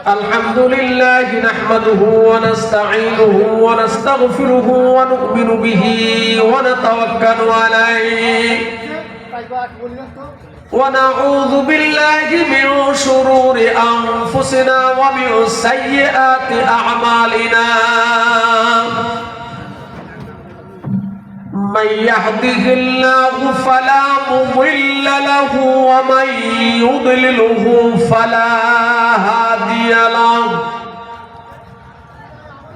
الحمد لله نحمده ونستعينه ونستغفره ونؤمن به ونتوكل عليه ونعوذ بالله من شرور أنفسنا ومن سيئات أعمالنا من يهده الله فلا مضل له ومن يضلله فلا هادي له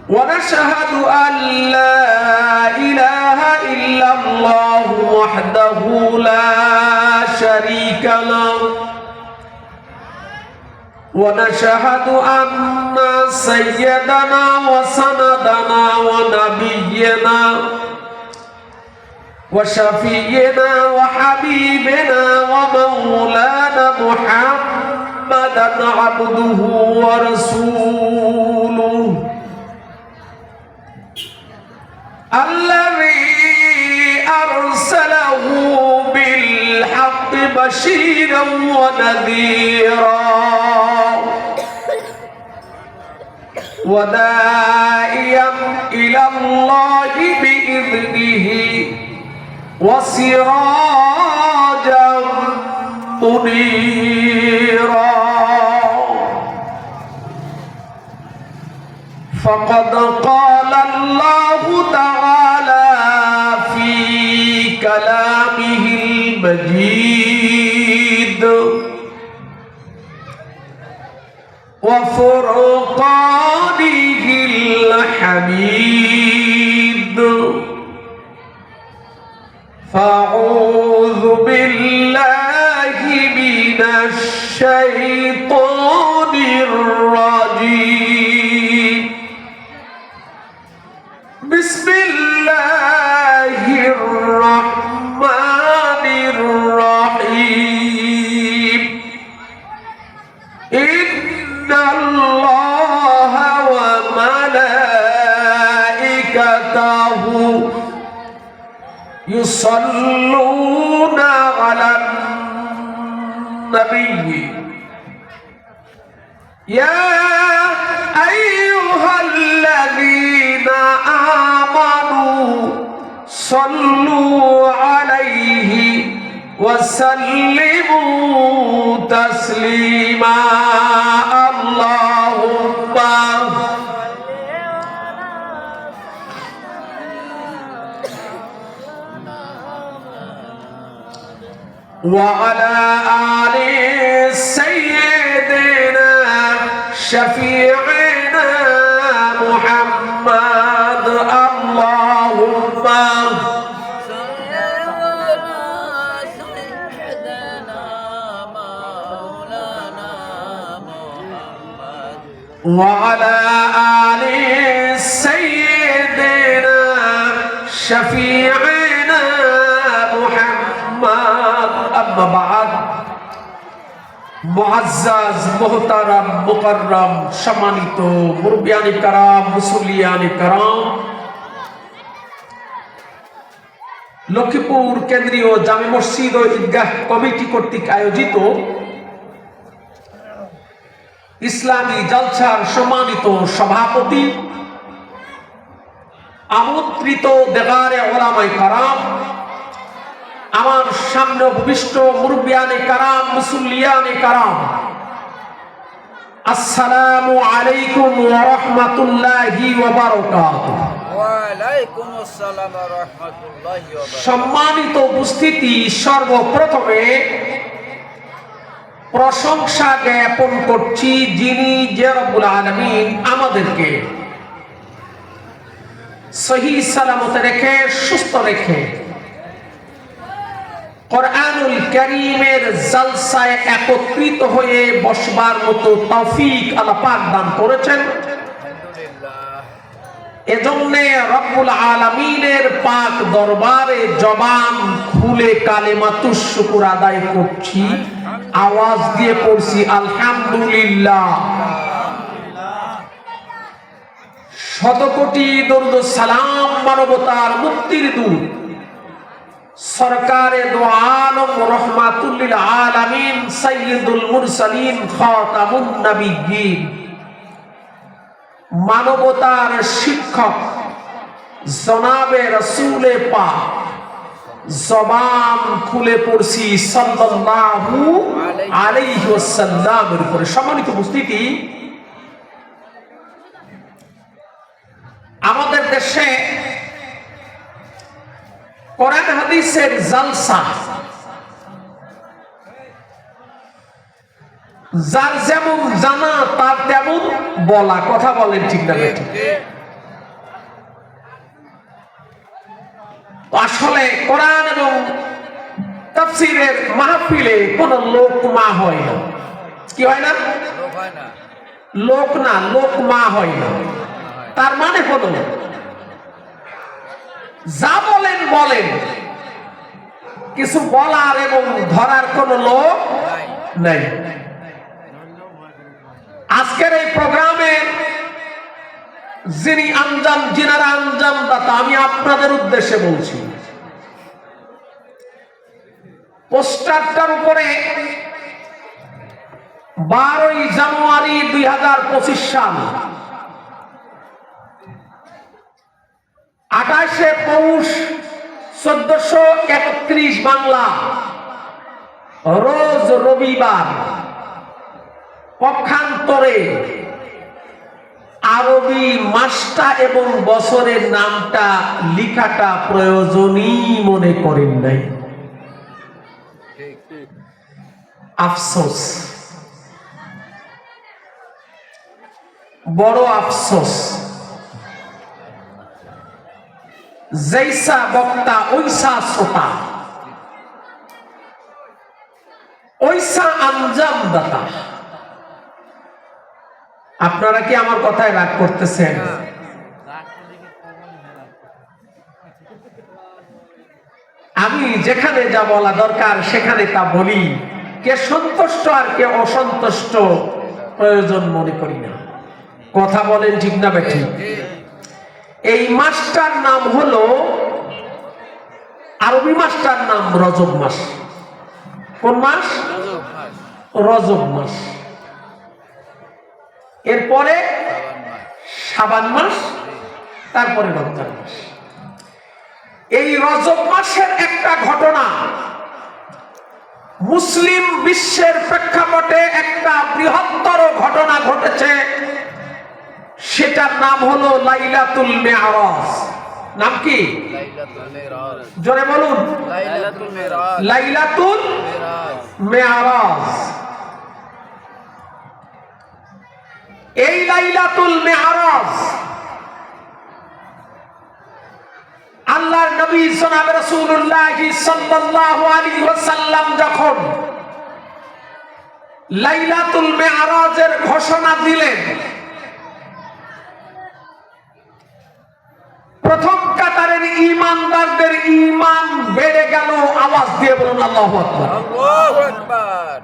ونشهد أن لا إله إلا الله وحده لا شريك له ونشهد أن سيدنا وسندنا ونبينا وشفينا وحبيبنا ومولانا محمدا عبده ورسوله الذي أرسله بالحق بشيرا ونذيرا وداعيا إلى الله بإذنه وسراجا منيرا فقد قال الله تعالى في كلامه المجيد وفرقانه الحميد فأعوذ بالله من الشيطان الرجيم بسم الله الرحمن الرحيم إن الله وملائكته يصلون على النبي يا أيها الذين آمنوا صلوا عليه وسلموا تسليما اللهم وعلى آل سيدنا شفيعنا محمد اللهم صل على سيدنا مولانا محمد وعلى آل سيدنا شفيعنا محمد أما بعد মুআজ্জাজ মুহতারাম মুকাররম সম্মানিত মুরব্বিয়ানে کرام মুসল্লিয়ানে کرام লক্ষ্মীপুর কেন্দ্রীয় জামে মসজিদ ও ঈদগাহ কমিটি কর্তৃক আয়োজিত ইসলামী জলসার সম্মানিত সভাপতি আমন্ত্রিত দেগারে উলামায়ে کرام আমার সামনে উপবিষ্ট মুরব্বিয়ানে کرام মুসল্লিয়ানে کرام আসসালামু আলাইকুম ওয়া রাহমাতুল্লাহি ওয়া বারাকাতুহু ওয়া আলাইকুম আসসালাম ওয়া রাহমাতুল্লাহি ওয়া বারাকাতুহু সম্মানিত উপস্থিতি সর্বপ্রথমে প্রশংসা জ্ঞাপন করছি যিনি যে রব্বুল আলামিন আমাদেরকে সহি সালামতে রেখে সুস্থ রেখে কোরআনুল কারীমের জলসায় একত্রিত হয়ে বসবার মতো তৌফিক আল্লাহ পাক দান করেছেন আলহামদুলিল্লাহ এজন্য রব্বুল আলামিনের পাক দরবারে জবান খুলে কালেমাতুশ শুকর আদায় করছি আওয়াজ দিয়ে পড়ছি আলহামদুলিল্লাহ শত কোটি দরুদ সালাম মানবতার মুক্তির দূত সরকারে দো আলম রহমাতুল লিল আলামিন সাইয়্যিদুল মুরসালিন খাতামুন নবিয়্যিন, মানবতার শিক্ষক জনাবে রাসূলে পাক, জবান খুলে পড়ছি সাল্লাল্লাহু আলাইহি ওয়াসাল্লামের উপরে। সম্মানিত উপস্থিতি, আমাদের দেশে কোরআন হাদিসের জালসা, যার যেমন জানা তার তেমন বলা। কথা বলেন ঠিক না বেঠিক? আসলে কোরআন এবং তাফসীরের মাহফিলে কোন লোকমা হয় না। কি হয় না? লোক না, লোকমা হয় না। তার মানে হলো যা বলেন বলেন, কিছু বলার এবং ধরার কোন লোক নাই। আজকের এই প্রোগ্রামে যিনারা আঞ্জামদাতা, আমি আপনাদের উদ্দেশ্যে বলছি, পোস্টারটার উপরে 12ই জানুয়ারি 2025 সাল, 28শে পৌষ 1431 বাংলা, রোজ রবিবার, পক্ষান্তরে আরবি মাসটা এবং বছরের নামটা লিখাটা প্রয়োজনই মনে করেন নাই। আফসোস, বড় আফসোস। জৈসা বক্তা ওইসা শ্রোতা, ওইসা আঞ্জামদাতা। আপনারা কি আমার কথায় রাগ করতেছেন? আমি যেখানে যা বলা দরকার সেখানে তা বলি। কে সন্তুষ্ট আর কে অসন্তুষ্ট প্রয়োজন মনে করি না। কথা বলেন ঠিক না বেঠিক? এই মাসটার নাম হলো, আরবি মাসটার নাম রজব মাস। কোন মাস? রজব মাস। এরপরে শাবান মাস, তারপরে রমজান মাস। এই রজব মাসের একটা ঘটনা মুসলিম বিশ্বের প্রেক্ষাপটে একটা বৃহত্তর ঘটনা ঘটেছে। সেটার নাম হলো লাইলাতুল মেরাজ। নাম কি? জোরে বলুন। লাইলাতুল মেরাজ। এই লাইলাতুল মেরাজ আল্লাহর নবী জনাবে রাসূলুল্লাহ সাল্লাল্লাহু আলাইহি ওয়াসাল্লাম যখন লাইলাতুল মেরাজের ঘোষণা দিলেন, প্রথম কাতারের ঈমানদারদের ঈমান বেড়ে গেল। আওয়াজ দিয়ে বলুন আল্লাহু আকবার। আল্লাহু আকবার।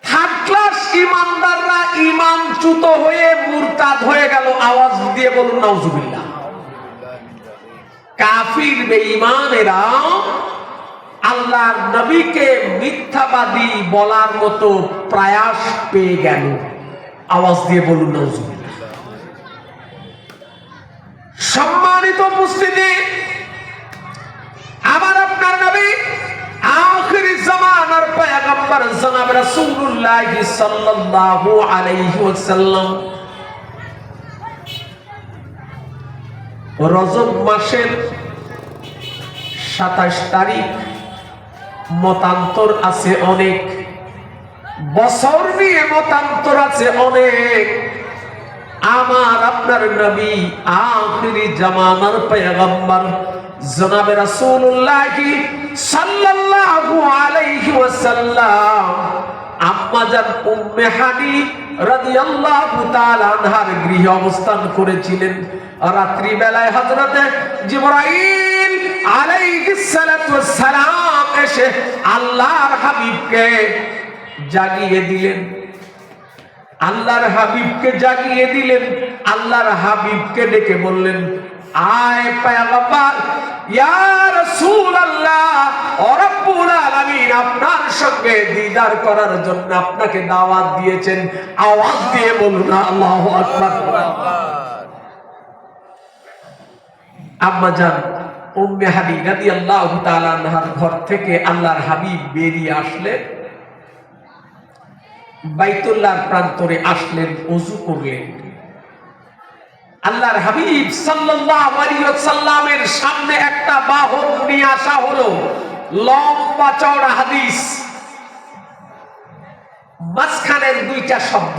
থার্ড ক্লাস ঈমানদাররা ঈমানচ্যুত হয়ে মুরতাদ হয়ে গেল। আওয়াজ দিয়ে বলুন নাউজুবিল্লাহ। কাফির বেঈমানেরা আল্লাহর নবীকে মিথ্যাবাদী বলার মতো প্রয়াস পেয়ে গেল। আওয়াজ দিয়ে বলুন নাউজুবিল্লাহ। সম্মানিত উপস্থিতি, আমার আপনার নবী আখির জামানার পয়গম্বর জনাব রাসূলুল্লাহ সাল্লাল্লাহু আলাইহি ওয়াসাল্লাম রজব মাসের 27 তারিখ, মতান্তর আছে অনেক, বছর নিয়ে মতান্তর আছে অনেক। আমার আপনার নবী আখিরি জামানার পয়গম্বর জনাবে রাসূলুল্লাহ সাল্লাল্লাহু আলাইহি ওয়াসাল্লাম আম্মাজান উম্মে হানি রাদিয়াল্লাহু তাআলা আনহার গৃহে অবস্থান করেছিলেন। রাত্রি বেলায় হযরতে জিবরাইল আলাইহিস সালাতু ওয়াস সালাম এসে আল্লাহর হাবিবকে জাগিয়ে দিলেন। আল্লাহর হাবিবকে জাগিয়ে দিলেন। আল্লাহর হাবিবকে ডেকে বললেন, আয় পয়গম্বর, ইয়া রাসূলুল্লাহ ও রব্বুল আলামিন আপনার সঙ্গে দিদার করার জন্য আপনাকে দাওয়াত দিয়েছেন। আওয়াজ দিয়ে বলুন আল্লাহু আকবার। আম্মা জান উম্মে হানি রাদিয়াল্লাহু তাআলা আনহার ঘর থেকে আল্লাহর হাবিব বেরিয়ে আসলেন, বাইতুল্লাহর প্রান্তরে আসলেন, ওযু করলেন। আল্লাহর হাবিব সাল্লাল্লাহু আলাইহি ওয়াসাল্লামের সামনে একটা বাহন নিয়ে আসা হলো, লম্বা চওড়া হাদিস, মাঝখানের দুইটা শব্দ,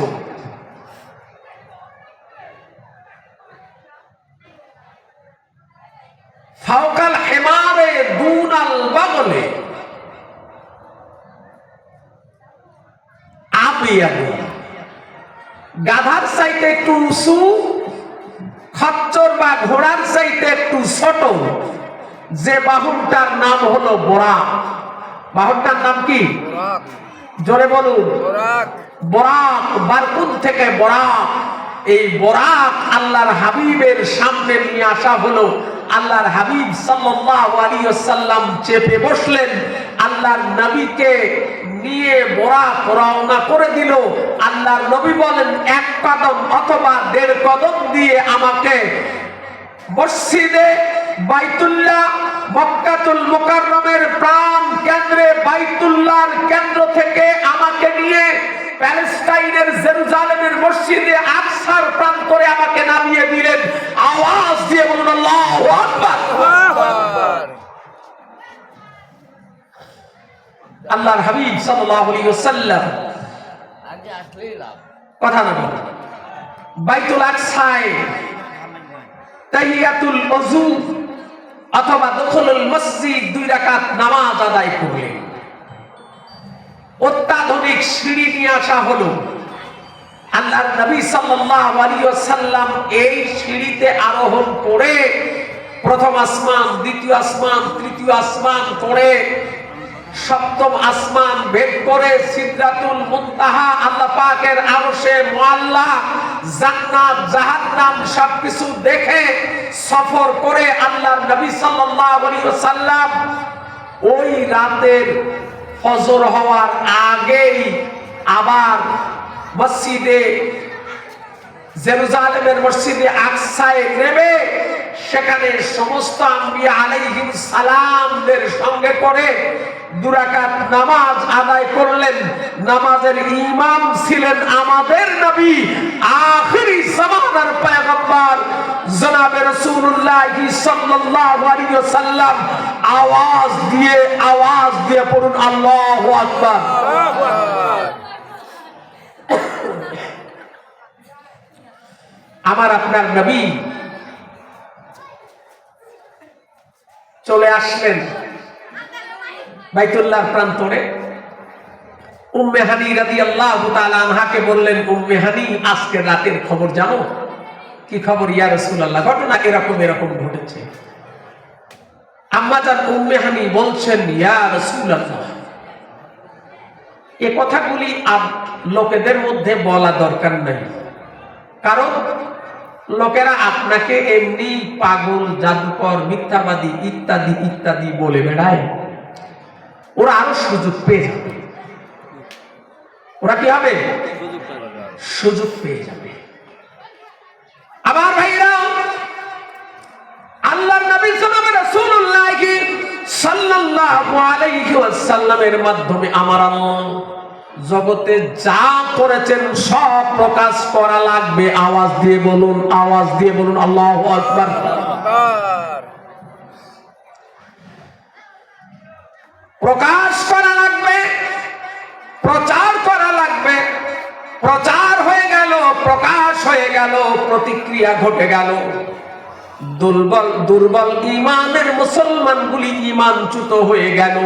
ফাওকাল হিমারে দুনাল বাগলে আবিয়াবু, গাধার চাইতে একটু উঁচু, খচ্চর বা ঘোড়ার চাইতে একটু ছোট, যে বাহনটার নাম হলো বোরাক। বাহনটার নাম কি? জোরে বলুন। বোরাক, বারকুন থেকে বোরাক। এই বোরাক আল্লাহর হাবিবের সামনে নিয়ে আসা হলো। আল্লাহর হাবিব সাল্লাল্লাহু আলাইহি ওয়াসাল্লাম চেপে বসলেন। আল্লাহর নবীকে নিয়ে বোরাক রওনা করে দিল। আল্লাহর নবী বলেন, এক কদম অথবা 1.5 কদম দিয়ে আমাকে মসজিদে বাইতুল্লাহ, মক্কাতুল মুকাররমের প্রাণ কেন্দ্রে, বাইতুল্লাহর কেন্দ্র থেকে আমাকে নিয়ে প্যালেস্টাইনের জেরুজালেমের মসজিদে আকসার প্রান্তরে আমাকে নামিয়ে দিলেন। আওয়াজ দিয়ে বলুন আল্লাহু আকবার। আল্লাহর হাবিব সাল্লাল্লাহু আলাইহি ওয়াসাল্লাম কথা না বলে বাইতুল আকসায় তাহিয়াতুল ওযু অথবা দুখুলুল মসজিদ 2 রাকাত নামাজ আদায় করলেন। অত্যাধুনিক সিঁড়ি নিয়ে আসা হলো। আল্লাহর নবী সাল্লাল্লাহু আলাইহি ওয়াসাল্লাম এই সিঁড়িতে আরোহণ করে প্রথম আসমান, দ্বিতীয় আসমান, তৃতীয় আসমান করে সপ্তম আসমান ভেদ করে সিদরাতুল মুনতাহা, আল্লাহ পাকের আরশে মুআল্লা, জান্নাত, জাহান্নাম সবকিছু দেখে সফর করে আল্লাহর নবী সাল্লাল্লাহু আলাইহি ওয়াসাল্লাম ওই রাতের ফজর হওয়ার আগেই আবার মসজিদে জেরুজালেমের মসজিদে আকসায় নেমে সেখানে সমস্ত আম্বিয়া আলাইহিস সালামদের সঙ্গে করে 2 রাকাত নামাজ আদায় করলেন। নামাজের ইমাম ছিলেন আমাদের নবী, আখিরি জামানার পয়গম্বর জনাবে রাসূলুল্লাহ সাল্লাল্লাহু আলাইহি ওয়াসাল্লাম। আওয়াজ দিয়ে পড়ুন আল্লাহু আকবার। আমার আপনার নবী চলে আসলেন বাইতুল্লাহর প্রান্তরে। উম্মে হানি রাদিয়াল্লাহু তাআলা আনহাকে বললেন, উম্মে হানি আজকে রাতের খবর জানো? কি খবর ইয়া রাসূলুল্লাহ? ঘটনা এরকম ঘটেছে। আম্মা জান উম্মে হানি বলছেন, ইয়া রাসূলুল্লাহ, এই কথাগুলি লোকেদের মধ্যে বলা দরকার নাই, কারণ লোকেরা আপনাকে এমনি পাগল, জাদুকর, মিথ্যাবাদী ইত্যাদি ইত্যাদি বলে বেড়ায়। ওরা আরো সুযোগ পেয়ে যাবে। ওরা কি হবে? সুযোগ পেয়ে যাবে। আবার ভাইরা, আল্লাহর নবী জনাবে রাসূলুল্লাহ সাল্লাল্লাহু আলাইহি ওয়াসাল্লামের মাধ্যমে আমার আল্লাহ জগতে যা করেছেন সব প্রকাশ করা লাগবে। আওয়াজ দিয়ে বলুন আল্লাহু আকবার। প্রকাশ করা লাগবে, প্রচার করা লাগবে। প্রচার হয়ে গেল, প্রকাশ হয়ে গেল, প্রতিক্রিয়া ঘটে গেল। দুর্বল ঈমানের মুসলমানগুলি ঈমানচ্যুত হয়ে গেল,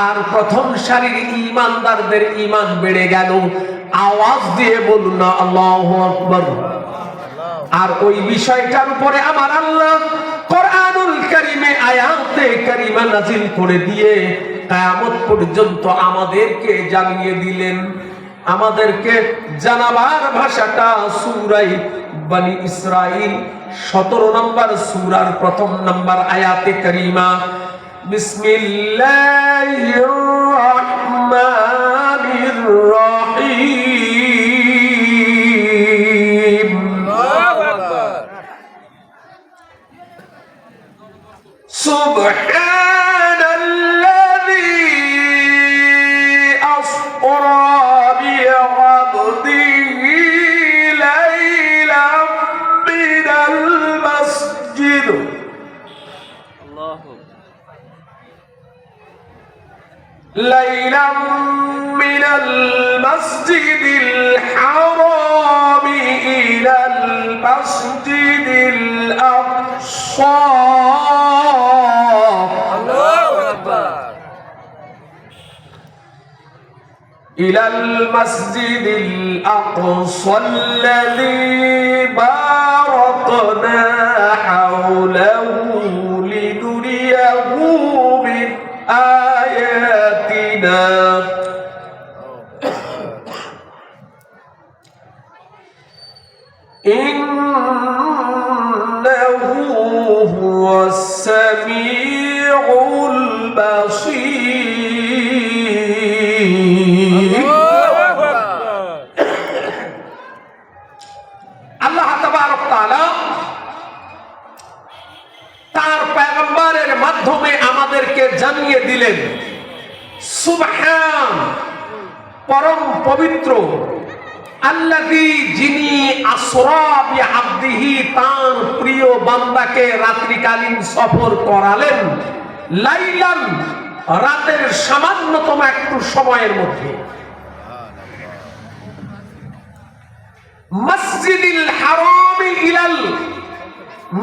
আর প্রথম সারির ঈমানদারদের ঈমান বেড়ে গেল। আওয়াজ দিয়ে বলুন না আল্লাহু আকবার। আর ওই বিষয়টার উপরে আমার আল্লাহ কোরআনুল কারীমে আয়াতে কারিমা নাযিল করে দিয়ে কিয়ামত পর্যন্ত আমাদেরকে জানিয়ে দিলেন। আমাদেরকে জানাবার ভাষাটা সূরা বনি ইসরাইল 17 নম্বর সূরার প্রথম নম্বর আয়াতে কারীমা। বিসমিল্লাহির রহমানির রহিম। আল্লাহু আকবার। সুবহানাল্লাযী আসরা বিআবদিহি লাইলাম মিনাল মাসজিদ ليلا من المسجد الحرام إلى المسجد الأقصى الله أكبر إلى المسجد الأقصى الذي باركنا حوله لنريه من آياتنا إنه هو السميع البصير আল্লাহ তাবারক তাআলা তার পয়গম্বরের মাধ্যমে আমাদেরকে জানিয়ে দিলেন, সুবহান, পরম পবিত্র, আল্লাযী, যিনি আসরা বিআবদিহি, তার প্রিয় বান্দাকে রাত্রিকালীন সফর করালেন, লাইলান, রাতের সামান্যতম একটু সময়ের মধ্যে, মসজিদিল হারাম ইলাল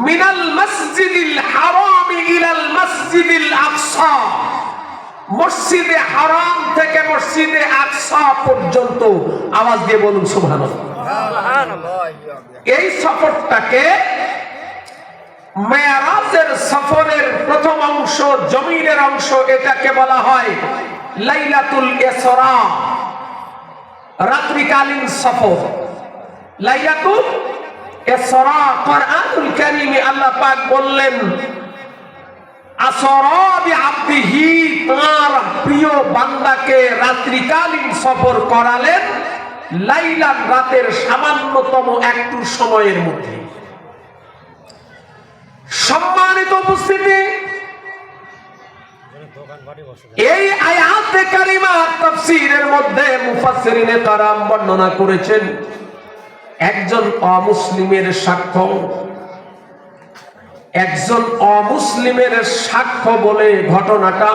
মিনাল মসজিদিল হারাম ইলাল মসজিদিল আকসা, মসজিদে হারাম থেকে মসজিদে আকসা পর্যন্ত। আওয়াজ দিয়ে বলুন সুবহানাল্লাহ। এই সফরটাকে মেরাজের সফরের প্রথম অংশ, জমিনের অংশ, এটাকে বলা হয় লাইলাতুল ইসরা, রাত্রিকালীন সফর। লাইলাতুল ইসরা, কুরআনুল কারীমে আল্লাহ পাক বললেন, আসরা বিআবদিহি, তার প্রিয় বান্দাকে রাত্রিকালীন সফর করালেন, লাইলান, রাতের সামান্যতম একটু সময়ের মধ্যে। সম্মানিত উপস্থিতি, এই আয়াতে কারিমা তাফসীরের মধ্যে মুফাসসিরিনে কারাম বর্ণনা করেছেন, একজন অমুসলিমের সাক্ষ্য, একজন অমুসলিমের সাক্ষ্য বলে ঘটনাটা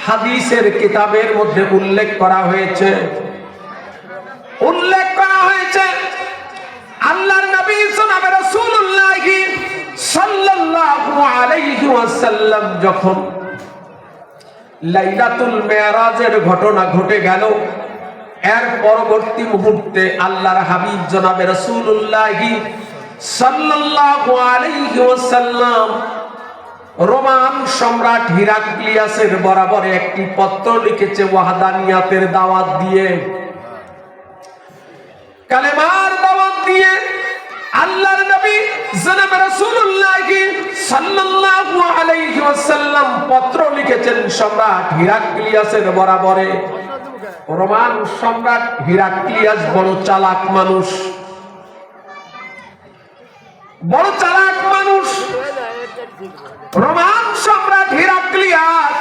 হাদিসের কিতাবের মধ্যে উল্লেখ করা হয়েছে। আল্লাহর নবী জনাবে রাসূলুল্লাহ সাল্লাল্লাহু আলাইহি ওয়াসাল্লাম যখন লাইলাতুল মিরাজের ঘটনা ঘটে গেল, এর পরবর্তী মুহূর্তে আল্লাহর হাবিব জনাবে রাসূলুল্লাহ সাল্লাল্লাহু আলাইহি ওয়াসাল্লাম রোমান সম্রাট হিরাক্লিয়াসের বরাবর একটি পত্র লিখেছে ওয়াহদানিয়াতের দাওয়াত দিয়ে, কালেমার দাওয়াত দিয়ে। আল্লাহর নবী জনাবে রাসূলুল্লাহ সাল্লাল্লাহু আলাইহি ওয়াসাল্লাম পত্র লিখেছেন সম্রাট হিরাক্লিয়াসের বরাবরে। রোমান সম্রাট হিরাক্লিয়াস বড় চালাক মানুষ, বড় চালাক মানুষ। রোমান সম্রাট হিরাক্লিয়াস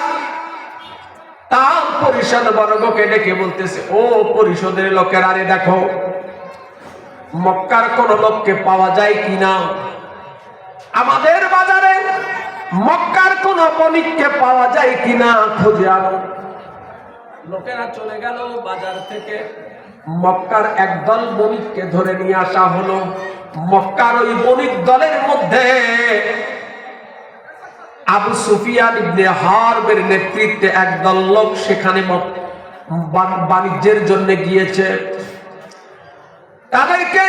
তার পরিষদ বর্গকে ডেকে বলতেছে, ও পরিষদের লোকেরা, আরে দেখো মক্কার কোন লোককে পাওয়া যায় কিনা, আমাদের বাজারে মক্কার কোন বণিককে পাওয়া যায় কিনা খুঁজে আনো। লোকেরা চলে গেল বাজার থেকে, মক্কার একদল বণিককে ধরে নিয়ে আসা হলো। মক্কার ওই বণিক দলের মধ্যে আবু সুফিয়ান ইবনে হারবের নেতৃত্বে একদল লোক সেখানে বাণিজ্যের জন্য গিয়েছে। তাদেরকে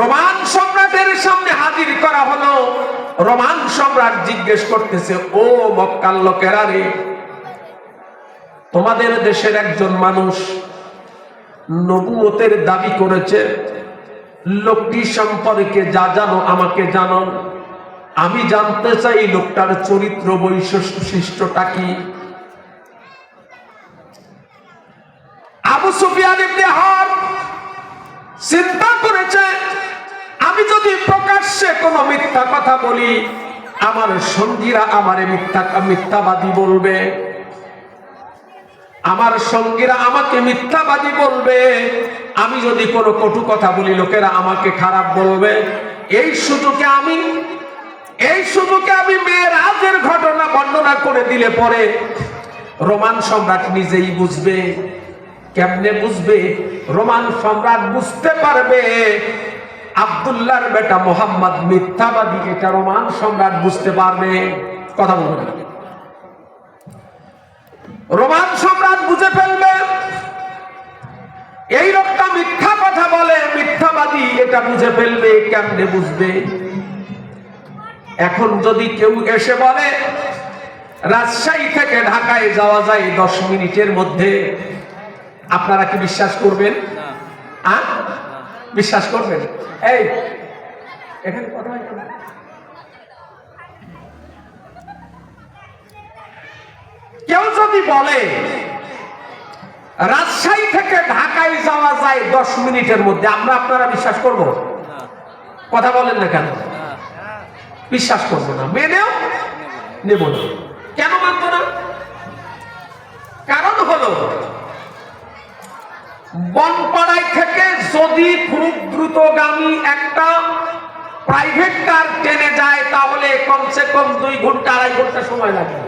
রোমান সম্রাটের সামনে হাজির করা হলো। রোমান সম্রাট জিজ্ঞেস করতেছে, ও মক্কার লোকেরা রে, তোমাদের দেশের একজন মানুষ নবুয়তের দাবি করেছে, লোকটি সম্পর্কে যা জানো আমাকে জানান, আমি জানতে চাই লোকটার চরিত্র বৈশিষ্ট্যটা কি। আবু সুফিয়ান ইবনে হারব চিন্তা করেছে, আমি যদি প্রকাশ্যে কোনো মিথ্যা কথা বলি আমার সঙ্গীরা আমারে মিথ্যাবাদী বলবে, আমার সঙ্গীরা আমাকে মিথ্যাবাদী বলবে, আমি যদি কোনো কটু কথা বলি লোকেরা আমাকে খারাপ বলবে। এই সুযোগে আমি মেরাজের ঘটনা বর্ণনা করে দিলে পরে রোমান সম্রাট নিজেই বুঝবে। কেমনে বুঝবে? রোমান সম্রাট বুঝতে পারবে আব্দুল্লাহর বেটা মোহাম্মদ মিথ্যাবাদী, এটা রোমান সম্রাট বুঝতে পারবে। কথা বলবেন, রোমান সম্রাট বুঝে ফেলবে এই লোকটা মিথ্যা কথা বলে, মিথ্যাবাদী, এটা বুঝে ফেলবে। কেমনে বুঝবে? এখন যদি কেউ এসে বলে রাজশাহী থেকে ঢাকায় যাওয়া যায় 10 মিনিটের মধ্যে, আপনারা কি বিশ্বাস করবেন? বিশ্বাস করবেন? এই এখানে কথা হয় না। কেউ যদি বলে রাজশাহী থেকে ঢাকায় যাওয়া যায় 10 মিনিটের মধ্যে, আপনারা বিশ্বাস করব? কথা বলেন না কেন? বিশ্বাস করবো না, মেনেও নেব না। কেন মানব না? কারণ হলো বনপাড়ায় থেকে যদি খুব দ্রুতগামী একটা প্রাইভেট কার টেনে যায় তাহলে কমসে কম 2 ঘন্টা 2.5 ঘন্টা সময় লাগে,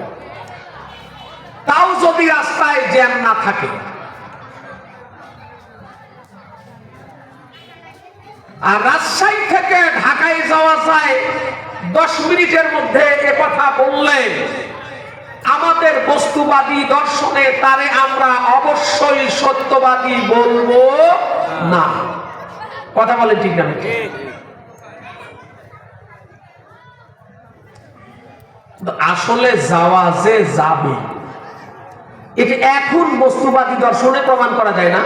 তাও যদি রাস্তায় জ্যাম না থাকে। আর রাজশাহী থেকে ঢাকায় যাওয়া যায় 10 মিনিটের মধ্যে, এ কথা বললে আমাদের বস্তুবাদী দর্শনে তারে আমরা অবশ্যই সত্যবাদী বলবো না। কথা বলেন ঠিক না? আসলে যাওয়া যে যাবে, এটা এখন বস্তুবাদী দর্শনে প্রমাণ করা যায় না।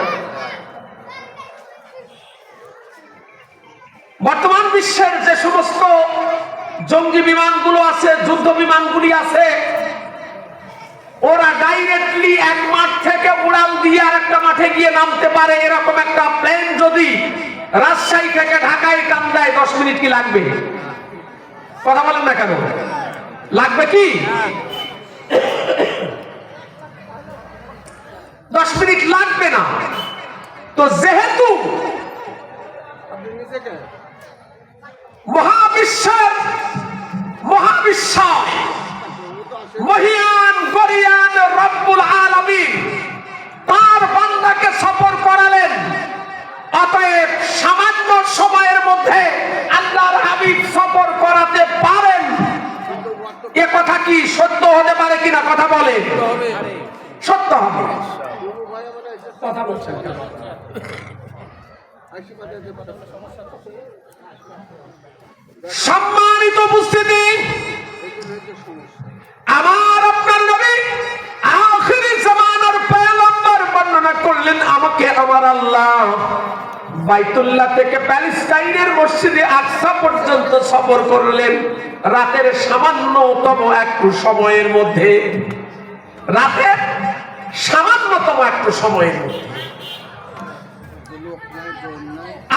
বর্তমান বিশ্বের যে সমস্ত জঙ্গি বিমানগুলো আছে, যুদ্ধ বিমানগুলি আছে, ওরা ডাইরেক্টলি এক মাঠ থেকে উড়াল দিয়ে আর একটা মাঠে গিয়ে নামতে পারে। এরকম একটা প্লেন যদি রাজশাহী থেকে ঢাকায় টান দেয় 10 মিনিট কি লাগবে? কথা বলেন না কেন? লাগবে কি? 10 মিনিট লাগবে না। তো যেহেতু মহাবিশ্ব মহিয়ান গরিয়ান রব্বুল আলামিন তার বান্দাকে সফর করালেন, অতএব সামান্য সময়ের মধ্যে আল্লাহর হাবিব সফর করাতে পারেন। এ কথা কি সত্য হতে পারে কিনা? কথা বলে সত্য হবে। কথা বলছেন সম্মানিত উপস্থিতি, আমার আপনার নবী আখিরি জামানার পয়গম্বর বর্ণনা করলেন আমাকে আমার আল্লাহ বাইতুল্লাহ থেকে প্যালেস্টাইনের মসজিদে আকসা পর্যন্ত সফর করলেন রাতের সামান্যতম একটু সময়ের মধ্যে। রাতের সামান্যতম একটু সময়ের মধ্যে।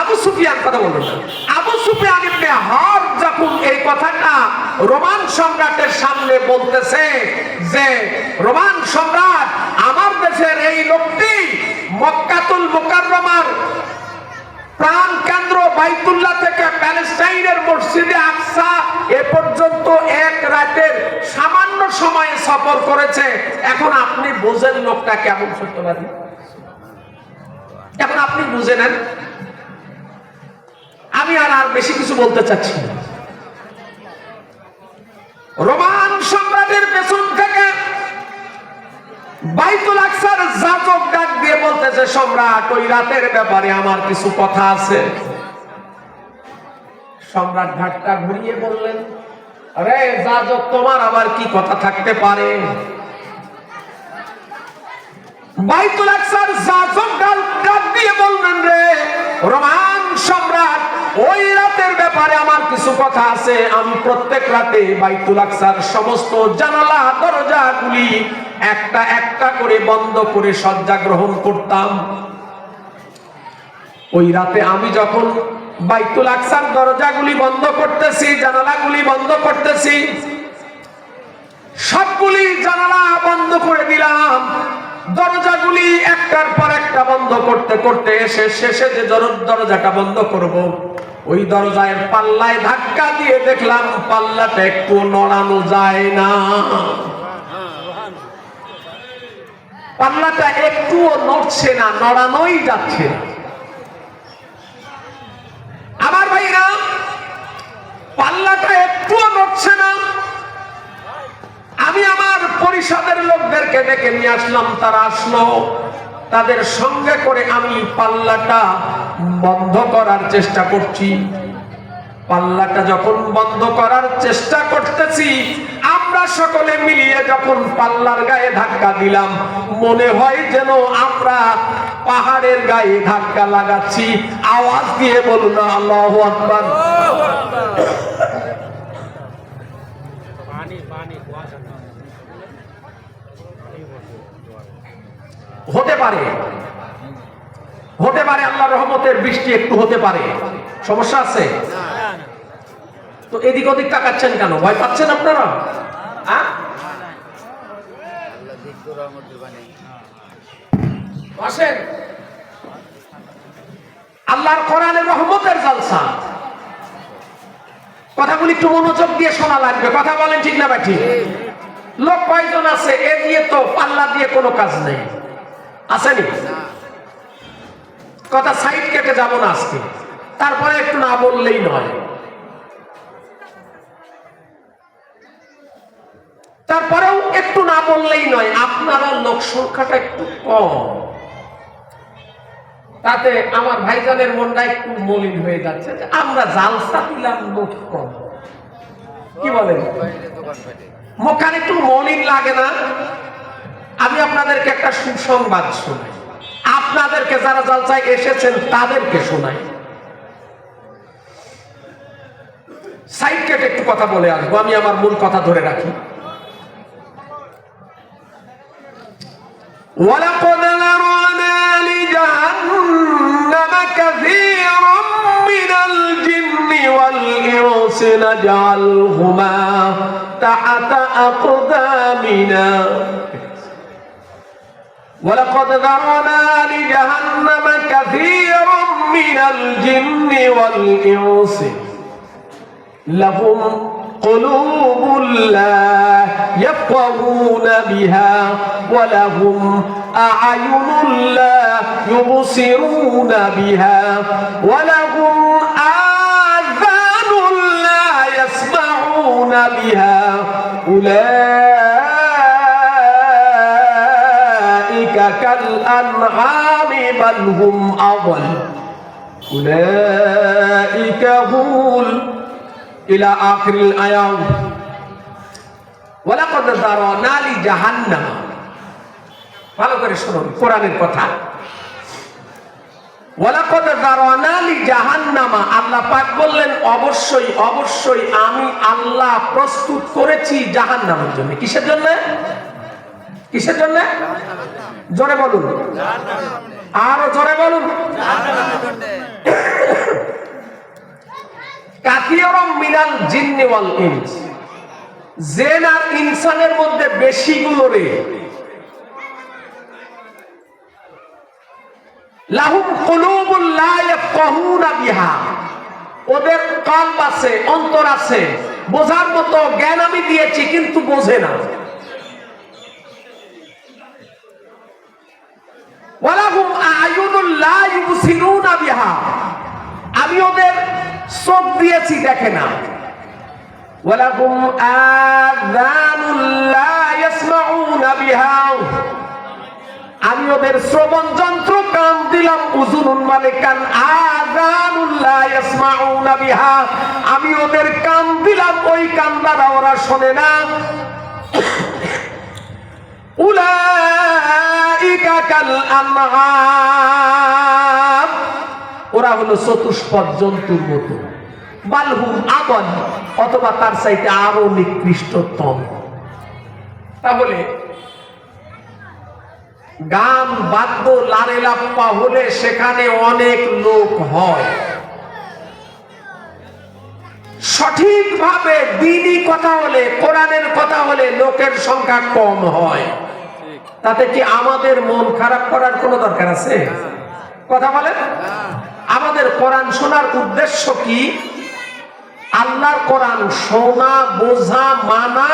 আবু সুফিয়ান কথা বলবেন না। আবু সুফিয়ান ইবনে হারব যখন এই কথাটা রোমান সম্রাটের সামনে বলতেছে যে রোমান সম্রাট, আমার দেশের এই লোকটি মক্কাতুল মুকাররমার প্রাণ কেন্দ্র বাইতুল্লাহ থেকে প্যালেস্টাইনের মসজিদে আকসা এ পর্যন্ত এক রাতের সামান্য সময়ে সফর করেছে, এখন আপনি বুঝেন লোকটা কেমন সত্যবাদী। এখন আপনি বুঝে নেন। আমি আর বেশি কিছু বলতে চাচ্ছি না। রোমান সম্রাটের পেছন থেকে বাইতুল আকসার যাজক ডাক দিয়ে বলতেছে, সম্রাট ওই রাতের ব্যাপারে আমার কিছু কথা আছে। সম্রাট ঘাটটা ঘুরিয়ে বললেন, আরে যাজক, তোমার আবার কি কথা থাকতে পারে? বাইতুল আকসার যাজক ডাক দিয়ে বললেন, রে রোমান সম্রাট, ওই রাতের ব্যাপারে আমার কিছু কথা আছে। আমি প্রত্যেক রাতে বাইতুল আকসার সমস্ত জানালা দরজাগুলি একটা একটা করে বন্ধ করে শয্যা গ্রহণ করতাম। ওই রাতে আমি যখন বাইতুল আকসার দরজাগুলি বন্ধ করতেছি, জানালাগুলি বন্ধ করতেছি, সবগুলি জানালা বন্ধ করে দিলাম। দরজাগুলি একটার পর একটা বন্ধ করতে করতে এসে শেষে যে দরজাটা বন্ধ করব, ওই দরজায় পাল্লায় ধাক্কা দিয়ে দেখলাম পাল্লাটা একটু নড়ানো যায় না। পাল্লাটা একটুও নড়ছে না, নড়ানোই যাচ্ছে না। আমার ভাইরা, পাল্লাটা একটুও নড়ছে না। আমি আমার পরিষদের লোকদেরকে ডেকে নিয়ে আসলাম, তারা আসলো। তাদের সঙ্গে করে আমি পাল্লাটা বন্ধ করার চেষ্টা করছি। পাল্লাটা যখন বন্ধ করার চেষ্টা করতেছি, আমরা সকলে মিলিয়ে যখন পাল্লার গায়ে ধাক্কা দিলাম, মনে হয় যেন আমরা পাহাড়ের গায়ে ধাক্কা লাগাচ্ছি। আওয়াজ দিয়ে বলুন আল্লাহু আকবার। হতে পারে, হতে পারে আল্লাহর রহমতের বৃষ্টি একটু হতে পারে, সমস্যা আছে? তো এদিক ওদিক তাকাচ্ছেন কেন? ভয় পাচ্ছেন আপনারা? আসেন, আল্লাহর কোরআনের রহমতের জালসা। কথাগুলি একটু মনোযোগ দিয়ে শোনা লাগবে। কথা বলেন ঠিক না ব্যাঠি? লোক কয়জন আছে এ দিয়ে তো পাল্লা দিয়ে কোনো কাজ নেই, আসেনি? কথা সাইড কেটে যাব না আজকে, তারপরে একটু না বললেই নয়। তারপরেও একটু না বললেই নয়। আপনারা লোক সংখ্যাটা একটু কম, তাতে আমার ভাইজানের মনটা একটু মলিন হয়ে যাচ্ছে যে আমরা জালসা দিলাম, লোক কম। কি বলেন? মুখখানে একটু মলিন লাগে না? আমি আপনাদেরকে একটা সুসংবাদ শোনাই, আপনাদেরকে যারা জালসায় এসেছেন তাদেরকে শোনাই। সাইড কেটে একটু কথা বলে আসবো, আমি আমার মূল কথা ধরে রাখি। وَلَقَدْ ذَرَأْنَا لِجَهَنَّمَ كَثِيرًا مِنَ الْجِنِّ وَالْإِنسِ نَجْعَلْهُمَا تَحْتَ أَقْدَامِنَا وَلَقَدْ ذَرَأْنَا لِجَهَنَّمَ كَثِيرًا مِنَ الْجِنِّ وَالْإِنسِ لَهُمْ قلوب لا يفقهون بها ولهم أعين لا يبصرون بها ولهم آذان لا يسمعون بها أولئك كالأنعام بل هم أضل أولئك هم إلى آخر الآيات ولقد ذرأنا لجهنم। ভালো করে শুনুন কোরআনের কথা। ওয়ালাকাদ যারানা লিজাহান্নাম, আল্লাহ পাক বললেন অবশ্যই অবশ্যই আমি আল্লাহ প্রস্তুত করেছি জাহান্নামের জন্য। কিসের জন্য? কিসের জন্য? জোরে বলুন, আরো জোরে বলুন। কাসীরাম মিনাল জিন্নি ওয়াল ইনস, জিন আর ইনসানের মধ্যে বেশিগুলো রে। লাহুম কুলুবুন লা ইয়াফকাহুনা বিহা, ওদের কলব আছে, অন্তর আছে, বোঝার মতো জ্ঞান আমি দিয়েছি কিন্তু বোঝে না। ওয়ালাহুম আয়ুনুন লা ইউবসিরুনা বিহা, আমি ওদের চোখ দিয়েছি দেখে না। ওয়ালাহুম আযানুন লা ইয়াসমাউনা বিহা, আমি ওদের শ্রবণ যন্ত্র কান দিলাম। উযুনুন মানে কান, আযানুন লা ইয়াসমাউনা বিহা, আমি ওদের কান দিলাম, ওই কান দ্বারা ওরা শোনে না। উলাইকা কাল আনআম, ওরা হলো চতুষ্পদ জন্তুর মতো, বালহুম আবল, অথবা তার চাইতে আরো নিকৃষ্টতম। তাহলে গান বাদ্য লারে লাপ্পা হলে সেখানে অনেক লোক হয়, সঠিকভাবে দ্বীনি কথা হলে, কোরআনের কথা হলে লোকের সংখ্যা কম হয়। তাতে কি আমাদের মন খারাপ করার কোনো দরকার আছে? কথা বলেন। আমাদের কোরআন শোনার উদ্দেশ্য কি? আল্লাহর কোরআন শোনা, বোঝা, মানা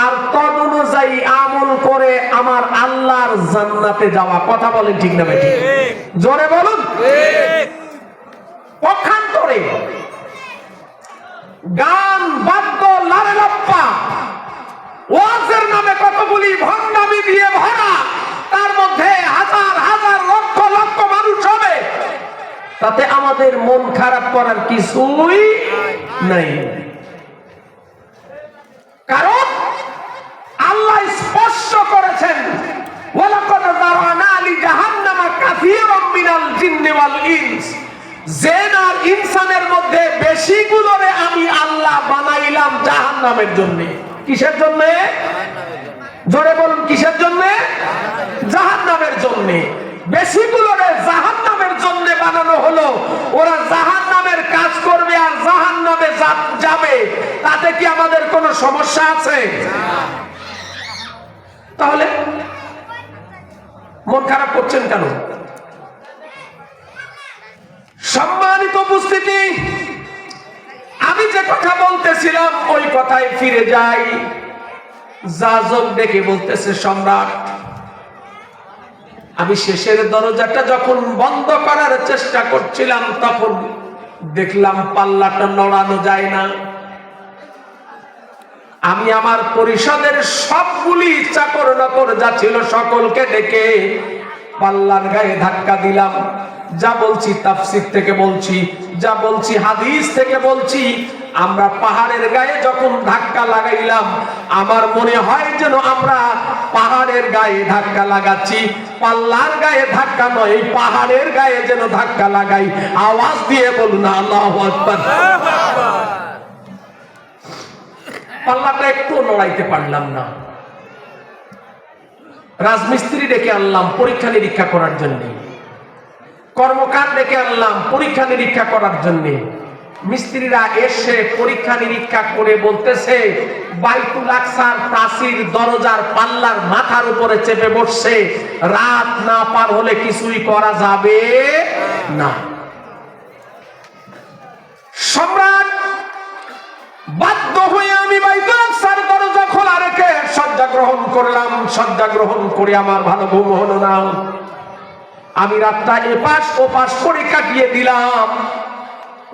আর তদ অনুযায়ী আমল করে আমার আল্লাহর জান্নাতে যাওয়া। কথা বলেন ঠিক না বেঠিক? জোরে বলুন। পক্ষান্তরে গান বাদ্য লারে লাপ্পা, ওয়াজের নামে কতগুলি ভণ্ডামি দিয়ে ভরা, তার মধ্যে হাজার হাজার লক্ষ লক্ষ মানুষ হবে, তাতে আমাদের মন খারাপ করার কিছুই নাই। কারণ আল্লাহ স্পষ্ট করেছেন, ওয়ালাকাদ যারানা লিজাহান্নামা কাসীরাম মিনাল জিন্নি ওয়াল ইনস, জিন আর ইনসানের মধ্যে বেশিগুলোরে আমি আল্লাহ বানাইলাম জাহান্নামের জন্য। কিসের জন্য? জোরে বলুন, কিসের জন্য? জাহান্নামের জন্য। বেশিগুলোরে জাহান্নামের জন্য বানানো হলো। ওরা জাহান্নামের কাজ করবে আর জাহান্নামে যাবে, তাতে কি আমাদের কোনো সমস্যা আছে? তাহলে মন খারাপ করছেন কেন? সম্মানিত উপস্থিতি, আমি যে কথা বলতেছিলাম ওই কথায় ফিরে যাই। যাজক ডেকে বলতেছে, সম্রাট, আমি শেষের দরজাটা যখন বন্ধ করার চেষ্টা করছিলাম তখন দেখলাম পাল্লাটা নড়ানো যায় না। আমি আমার পরিষদের সবগুলি চাকর নকর যা ছিল সকলকে ডেকে পাল্লার গায়ে ধাক্কা দিলাম। যা বলছি তাফসীর থেকে বলছি, যা বলছি হাদিস থেকে বলছি। আমরা পাহাড়ের গায়ে যখন ধাক্কা লাগাইলাম, আমার মনে হয় যেন আমরা পাহাড়ের গায়ে ধাক্কা লাগাচ্ছি, পাল্লার গায়ে ধাক্কা নয়, পাহাড়ের গায়ে যেন ধাক্কা লাগাই। আওয়াজ দিয়ে বলুন আল্লাহু আকবার। পাল্লাটা একটু নড়াইতে পারলাম না। রাজমিস্ত্রি ডেকে আনলাম পরীক্ষা নিরীক্ষা করার জন্য, কর্মকার ডেকে আনলাম পরীক্ষা নিরীক্ষা করার জন্য। মিস্ত্রিরা এসে পরীক্ষা নিরীক্ষা করে বলতেছে, বাইতুল আকসার প্রাচীর দরজার পাল্লার মাথার উপরে চেপে বসছে, রাত না পার হলে কিছুই করা যাবে না। সম্রাট বাধ্য হয়ে আমি বাইতুল আকসার দরজা খোলা রেখে শয্যা গ্রহণ করলাম। শয্যা গ্রহণ করে আমার ভালো ঘুম হলো না। আমি রাতটা এপাশ ওপাশ করে কাটিয়ে দিলাম।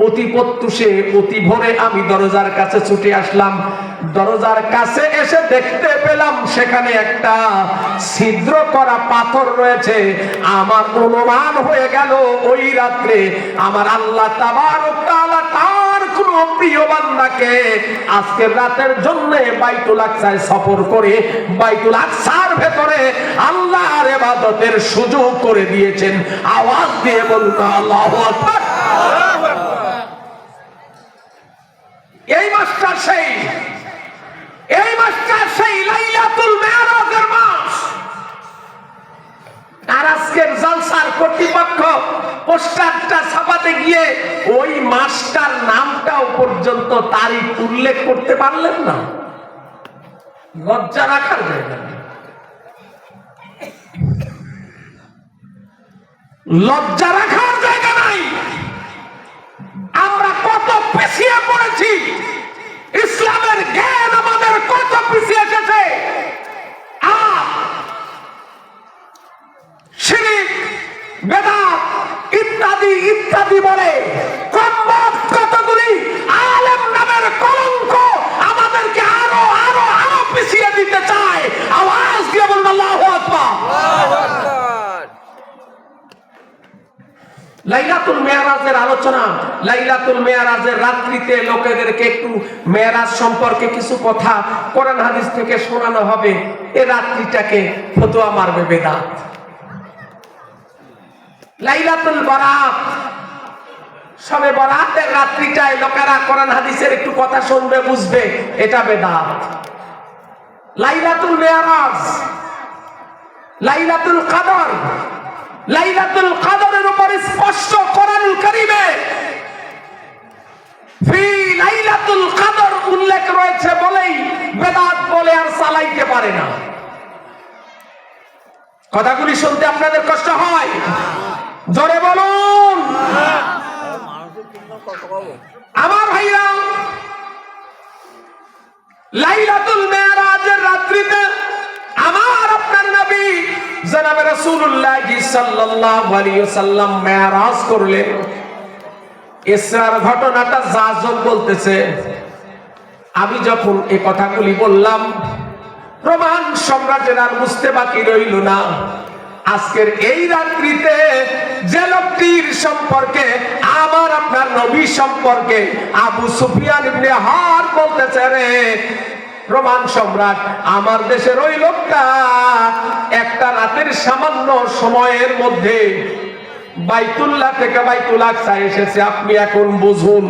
অতি প্রত্যুষে অতি ভোরে আমি দরজার কাছে ছুটে আসলাম। দরজার কাছে এসে দেখতে পেলাম সেখানে একটা ছিদ্র করা পাথর রয়েছে। আমার অনুমান হয়ে গেল ওই রাত্রে আমার আল্লাহ তাবারক তাআলা তার কোন প্রিয় বান্দাকে আজকের রাতের জন্য বাইতুল আকসায় সফর করে বাইতুল আকসার ভেতরে আল্লাহর ইবাদতের সুযোগ করে দিয়েছেন। আওয়াজ দিয়ে বলুন আল্লাহু আকবার। এই মাসটা সেই লাইলাতুল মিরাজের মাস। আর আজকের জলসার কর্তৃপক্ষ পোস্টারটা ছাপাতে গিয়ে ওই মাসটার নামটাও পর্যন্ত তারিখ উল্লেখ করতে পারলেন না। লজ্জা রাখার জায়গা নেই, লজ্জা রাখার জায়গা নাই। আমরা কত পিছিয়ে পড়েছি, ইসলামের জ্ঞান আমাদের কত পিছিয়ে এসেছে। আর শিরক, বেদাত ইত্যাদি ইত্যাদি বলে কতগুলি আলেম নামের কলঙ্ক আমাদেরকে আরো আরো আরো পিছিয়ে দিতে চায়। আওয়াজ দিয়ে বলুন আল্লাহু আকবার। লাইলাতুল মেরাজের আলোচনা, লাইলাতুল মেরাজের রাত্রিতে লোকেদেরকে একটু মেরাজ সম্পর্কে কিছু কথা কোরআন হাদিস থেকে শোনানো হবে। এই রাত্রিটাকে ফতোয়া মারবে বেদাত। লাইলাতুল বারাত, সবে বরাতের রাত্রিটায় লোকেরা কোরআন হাদিসের একটু কথা শুনবে, বুঝবে, এটা বেদাত। লাইলাতুল মেরাজ, লাইলাতুল কদর, লাইলাতুল কদরের উপর স্পষ্ট কোরআনুল কারীমে ফি লাইলাতুল কদর উল্লেখ রয়েছে বলেই বেদাত বলে আর চালাইতে পারে না। কথাগুলি শুনতে আপনাদের কষ্ট হয়? জোরে বলুন। আমার ভাইরা, লাইলাতুল মেরাজের রাত্রিতে আমার আপনার নবী জনাব রাসূলুল্লাহ সাল্লাল্লাহু আলাইহি ওয়াসাল্লাম মেরাজ করলেন। ইসরার ঘটনাটা জাজব বলতেছে। আমি যখন এই কথাগুলি বললাম, রোমান সম্রাটের আর বুঝতে বাকি রইল না, আজকের এই রাত্রিতে যে লোকটির সম্পর্কে আমার আপনার নবী সম্পর্কে আবু সুফিয়ান ইবনে হারব বলতেছে, রে রোমান সম্রাট, আমার দেশের ওই লোকটা একটা রাতের সামান্য সময়ের মধ্যে বাইতুল্লাহ থেকে বাইতুল আকসা এসেছে, আপনি এখন বুঝুন।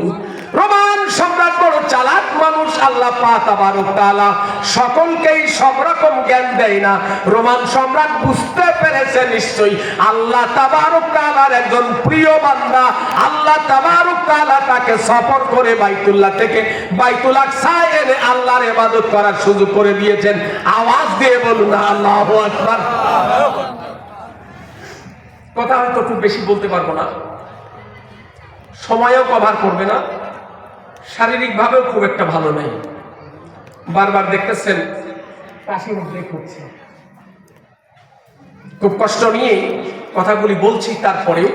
রোমান সম্রাট বড় চালাক মানুষ, আল্লাহ পাক তাবারক তাআলা সকলকেই সব রকম জ্ঞান দেয় না। রোমান সম্রাট বুঝতে পেরেছে নিশ্চয়ই আল্লাহ তাবারক তাআলার একজন প্রিয় বান্দা, আল্লাহ তাবারক তাআলা তাকে সফর করে বাইতুল্লাহ থেকে বাইতুল আকসা এনে আল্লাহর ইবাদত করার সুযোগ করে দিয়েছেন। আওয়াজ দিয়ে বলুন আল্লাহু আকবার। কথা হয়তো খুব বেশি বলতে পারবো না, সময়ও কভার করবে না, শারীরিক ভাবেও খুব একটা ভালো নেই। বারবার দেখতেছেন কাশির উদ্রেক হচ্ছে, খুব কষ্ট নিয়ে কথাগুলি বলছি। তারপরেও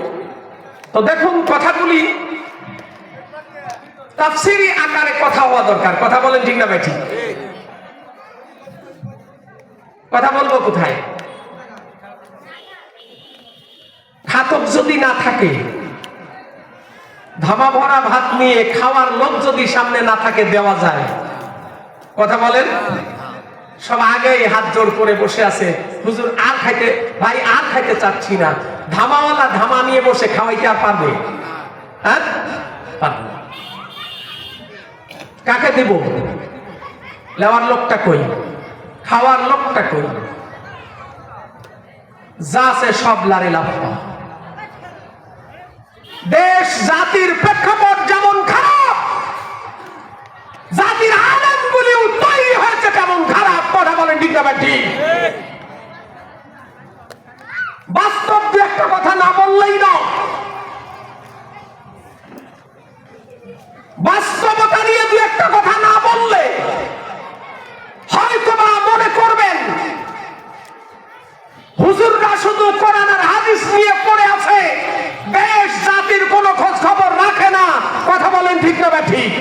তো দেখুন, কথাগুলি তাফসীরি আকারে কথা হওয়া দরকার। কথা বলেন ঠিক না ভাই? ঠিক। কথা বলবো কোথায়? খাতক যদি না থাকে, ধামা ভরা ভাত নিয়ে খাওয়ার লোক যদি সামনে না থাকে, দেওয়া যায়? কথা বলেন। সব আগেই হাত জোড় করে বসে আছে, হুজুর আর খাইতে, ভাই আর খাইতে চাচ্ছি না। ধামাওয়ালা ধামা নিয়ে বসে খাওয়াইতে আর পারবে? হ্যাঁ, পারবে না। কাকে দেব? লেওয়ার লোকটা কই? খাওয়ার লোকটা কই? যা আছে সব লারে লাফা। দেশ জাতির প্রেক্ষাপট যেমন খারাপ, জাতির আলেমগুলিও তৈরি হয়েছে কেমন খারাপ। কথা বলেন ঠিক না ঠিক? বাস্তব দু একটা কথা না বললেই না, বাস্তবতা নিয়ে দু একটা কথা না বললে হয়তো বা মনে করবেন হুজুররা শুধু কোরআন আর হাদিস নিয়ে পড়ে আছে, দেশ জাতির কোনো খোঁজ খবর রাখে না। কথা বলেন ঠিক না ঠিক?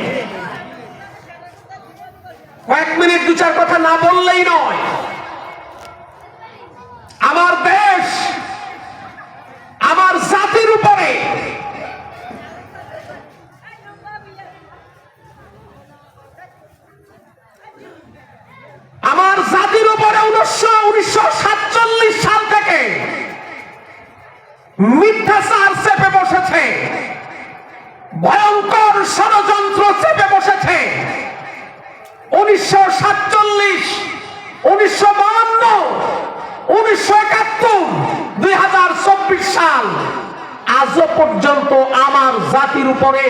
কয়েক মিনিট দু চার কথা না বললেই নয়। আমার দেশ, আমার জাতির উপরে আমার জাতির উপরে 1947 সাল থেকে মিথ্যাচার চেপে বসেছে, ভয়ঙ্কর ষড়যন্ত্র চেপে বসেছে। 1947, 1952, 1971, 2024 সাল আজও পর্যন্ত আমার জাতির উপরে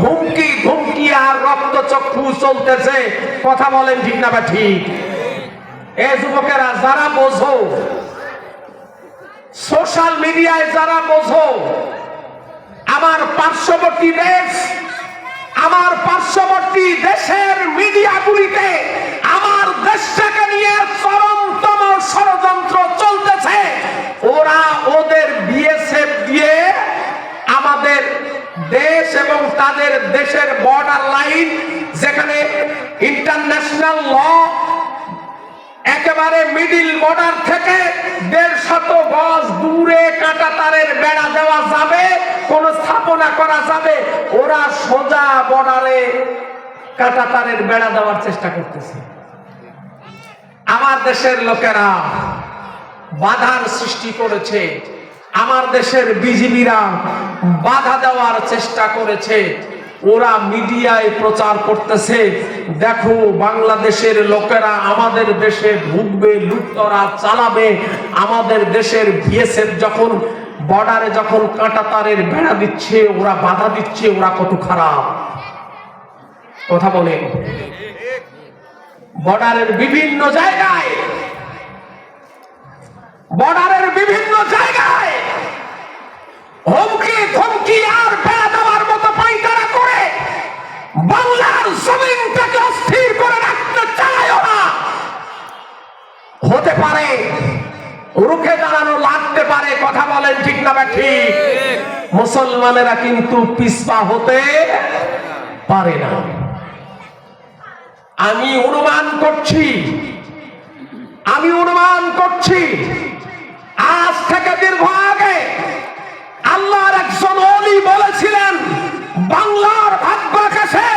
হুমকি ধুমকি আর রক্তচক্ষু চলতেছে। কথা বলেন ঠিক না ঠিক? এ যুবকেরা যারা বোঝো, সোশ্যাল মিডিয়ায় যারা বোঝো, আমার পার্শ্ববর্তী দেশ, আমার পার্শ্ববর্তী দেশের মিডিয়াগুলিতে আমার দেশটাকে নিয়ে চরমতম ষড়যন্ত্র চলতেছে। ওরা ওদের বিএসএফ দিয়ে আমাদের দেশ এবং তাদের দেশের বর্ডার লাইন, যেখানে ইন্টারন্যাশনাল ল একেবারে মিডিল বর্ডার থেকে 150 গজ দূরে কাঁটা তারের বেড়া দেওয়া যাবে, কোন স্থাপনা করা যাবে, ওরা সোজা বর্ডারে কাঁটা তারের বেড়া দেওয়ার চেষ্টা করতেছে। আমার দেশের লোকেরা বাধার সৃষ্টি করেছে, আমার দেশের বিজিবিরা বাধা দেওয়ার চেষ্টা করেছে। ওরা মিডিয়ায় প্রচার করতেছে, দেখো বাংলাদেশের লোকেরা আমাদের দেশে ঢুকবে, লুটতরা চালাবে। আমাদের দেশের বিএসএফ যখন বর্ডারে যখন কাঁটাতারের বেড়া দিচ্ছে, ওরা বাধা দিচ্ছে, ওরা কত খারাপ। কথা বলেন। বর্ডারের বিভিন্ন জায়গায় হুমকি ধমকি আর বেড়া দেওয়ার মতো পায়তারা করে বাংলার জমিনটাকে অস্থির করে রাখতে চায় ওরা। হতে পারে রুখে দাঁড়ানো লাগতে পারে, কথা বলেন ঠিক না ঠিক? মুসলমানেরা কিন্তু পিছপা হতে পারে না। আমি অনুমান করছি আজ থেকে দীর্ঘ আগে আল্লাহর একজন ওলি বলেছিলেন, বাংলার ভাগ্য আকাশে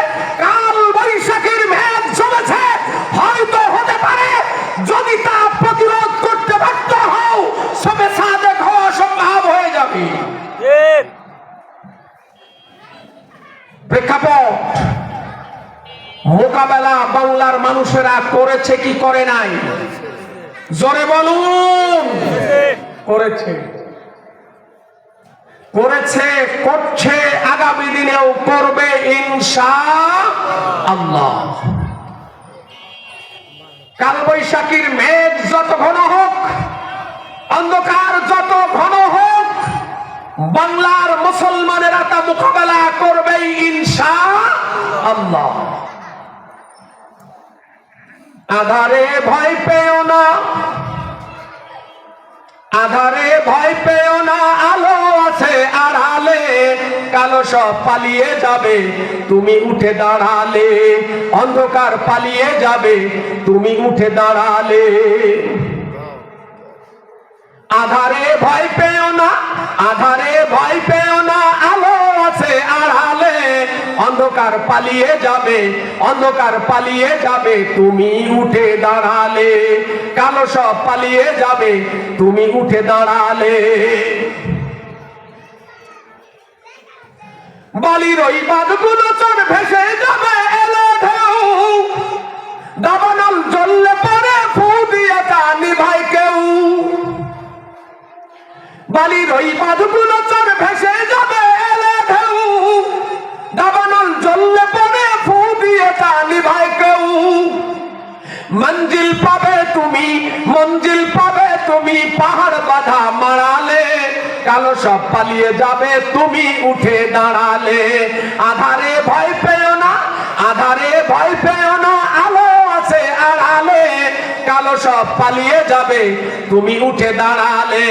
কাল বৈশাখীর মেঘ জমেছে, হয়তো হতে পারে যদি তা প্রতিরোধ করতে ব্যর্থ হও সবে সাদেক হওয়া সম্ভব হয়ে যাবে। প্রেক্ষাপট মোকাবেলা বাংলার মানুষেরা করেছে কি করে নাই? জোরে বলুন। করেছে, করছে, আগামী দিনেও করবে ইনশাআল্লাহ। কালবৈশাখীর মেঘ যত ঘন হোক, অন্ধকার যত ঘন হোক, বাংলার মুসলমানেরা তা মোকাবেলা করবে ইনশাআল্লাহ। আধারে ভয় পেও না, আলো আছে আড়ালে, কালো সব পালিয়ে যাবে তুমি উঠে দাঁড়ালে, অন্ধকার পালিয়ে যাবে তুমি উঠে দাঁড়ালে। আধারে ভয় পেও না, আলো আছে আড়ালে, অন্ধকার পালিয়ে যাবে তুমি উঠে দাঁড়ালে, কালো সব পালিয়ে যাবে তুমি উঠে দাঁড়ালে। বালির ওই বাঁধগুলো চর ভেসে যাবে এলে ঢেউ, দাবানল জ্বললে পরে ফু দিয়ে তা নিভাই কেউ। বালির ওই বাঁধগুলো চর ভেসে যাবে এলে ঢেউ, দাবানল জ্বললে পরে ফু দিয়ে তা নিভাই কেউ। মঞ্জিল পাবে তুমি পাহাড় বাঁধা মারালে, কালো সব পালিয়ে যাবে তুমি উঠে দাঁড়ালে। আধারে ভয় পেও না, আলো আছে আড়ালে, কালো সব পালিয়ে যাবে তুমি উঠে দাঁড়ালে।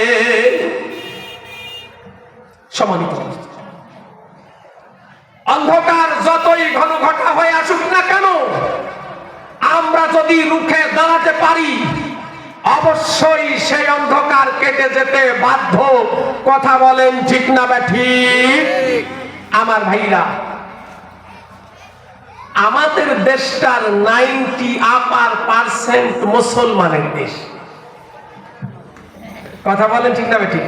সম্মানিত, অন্ধকার যতই ঘন ঘটা হয়ে আসুক না কেন, আমরা যদি রুখে দাঁড়াতে পারি অবশ্যই সেই অন্ধকার কেটে যেতে বাধ্য। কথা বলেন ঠিক না ঠিক? আমার ভাইরা, আমাদের দেশটার 90% মুসলমানের দেশ। কথা বলেন ঠিক না ঠিক?